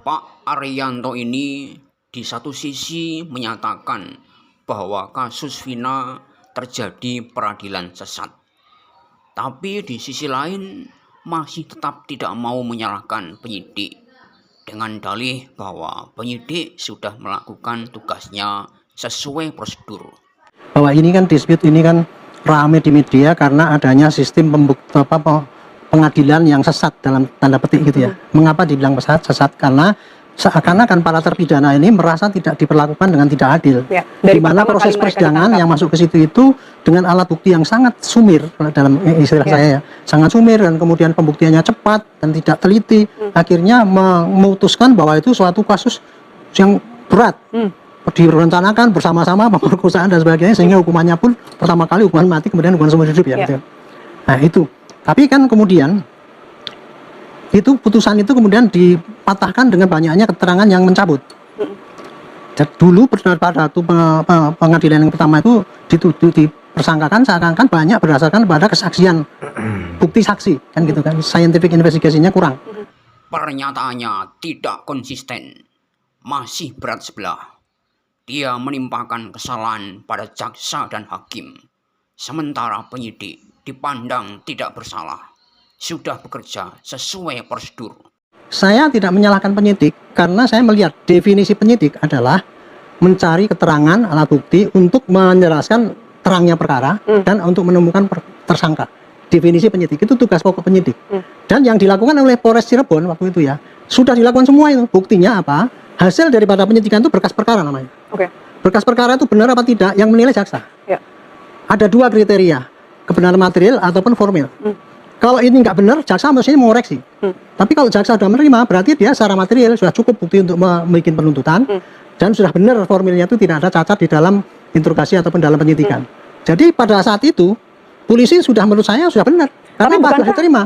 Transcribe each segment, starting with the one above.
Pak Ariyanto ini di satu sisi menyatakan bahwa kasus Vina terjadi peradilan sesat, tapi di sisi lain masih tetap tidak mau menyalahkan penyidik dengan dalih bahwa penyidik sudah melakukan tugasnya sesuai prosedur. Bahwa ini kan dispute ini kan rame di media karena adanya sistem pengadilan yang sesat dalam tanda petik gitu ya. Mengapa dibilang sesat? Karena seakan-akan para terpidana ini merasa tidak diperlakukan dengan tidak adil. Ya, di mana proses persidangan yang masuk ke situ itu dengan alat bukti yang sangat sumir dalam istilah saya ya, sangat sumir, dan kemudian pembuktiannya cepat dan tidak teliti, akhirnya memutuskan bahwa itu suatu kasus yang berat. Direncanakan bersama-sama pemerkosaan dan sebagainya, sehingga hukumannya pun pertama kali hukuman mati, kemudian hukuman seumur hidup ya. Gitu. Nah itu, tapi kan kemudian itu putusan itu kemudian dipatahkan dengan banyaknya keterangan yang mencabut. Jadi dulu pada waktu pengadilan yang pertama itu dipersangkakan seakan-akan banyak berdasarkan pada kesaksian bukti saksi kan gitu kan, scientific investigasinya kurang. Pernyataannya tidak konsisten, masih berat sebelah. Dia menimpakan kesalahan pada jaksa dan hakim, sementara penyidik dipandang tidak bersalah, sudah bekerja sesuai prosedur. Saya tidak menyalahkan penyidik karena saya melihat definisi penyidik adalah mencari keterangan alat bukti untuk menjelaskan terangnya perkara dan untuk menemukan tersangka. Definisi penyidik itu tugas pokok penyidik. Dan yang dilakukan oleh Polres Cirebon waktu itu ya, sudah dilakukan semua itu. Buktinya apa? Hasil daripada penyidikan itu berkas perkara namanya. Berkas perkara itu benar apa tidak yang menilai jaksa. Ada dua kriteria, kebenaran material ataupun formil. Kalau ini nggak benar, jaksa mestinya mengoreksi. Tapi kalau jaksa sudah menerima, berarti dia secara material sudah cukup bukti untuk membuat penuntutan, dan sudah benar formilnya itu tidak ada cacat di dalam interogasi ataupun dalam penyidikan. Jadi pada saat itu, polisi sudah, menurut saya sudah benar, karena sudah diterima.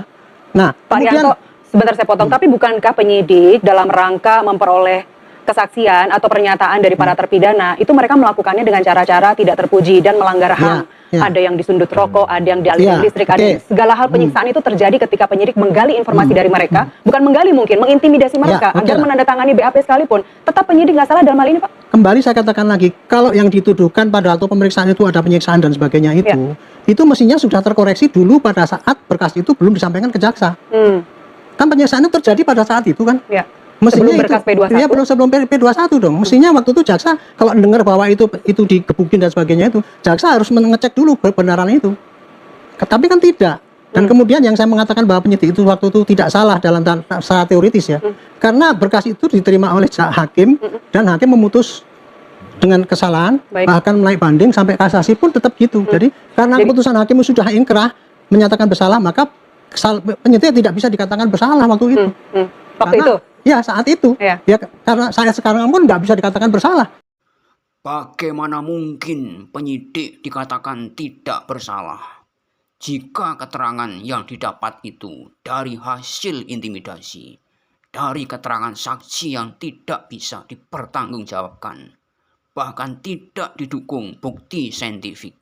Nah, Pak Ariyanto, sebentar saya potong, tapi bukankah penyidik dalam rangka memperoleh kesaksian atau pernyataan dari para terpidana, itu mereka melakukannya dengan cara-cara tidak terpuji dan melanggar HAM? Ada yang disundut rokok, ada yang dialihkan listrik, ada segala hal penyiksaan itu terjadi ketika penyidik menggali informasi dari mereka, bukan menggali mungkin, mengintimidasi mereka agar menandatangani BAP sekalipun. Tetap penyidik nggak salah dalam hal ini, Pak? Kembali saya katakan lagi, kalau yang dituduhkan pada waktu pemeriksaan itu ada penyiksaan dan sebagainya itu mestinya sudah terkoreksi dulu pada saat berkas itu belum disampaikan ke jaksa. Kan penyiksaan itu terjadi pada saat itu kan? Mestinya sebelum berkas P21? Iya, sebelum P21 dong. Mestinya waktu itu jaksa kalau mendengar bahwa itu digebukin dan sebagainya itu, jaksa harus mengecek dulu kebenaran itu. Tapi kan tidak. Dan kemudian yang saya mengatakan bahwa penyidik itu waktu itu tidak salah dalam secara teoritis ya. Karena berkas itu diterima oleh hakim dan hakim memutus dengan kesalahan, bahkan menaik banding sampai kasasi pun tetap gitu. Jadi karena keputusan hakim sudah ingkrah menyatakan bersalah, maka penyidik tidak bisa dikatakan bersalah waktu itu. Waktu itu? Ya, saat itu. Ya, karena saya sekarang pun nggak bisa dikatakan bersalah. Bagaimana mungkin penyidik dikatakan tidak bersalah jika keterangan yang didapat itu dari hasil intimidasi, dari keterangan saksi yang tidak bisa dipertanggungjawabkan, bahkan tidak didukung bukti saintifik?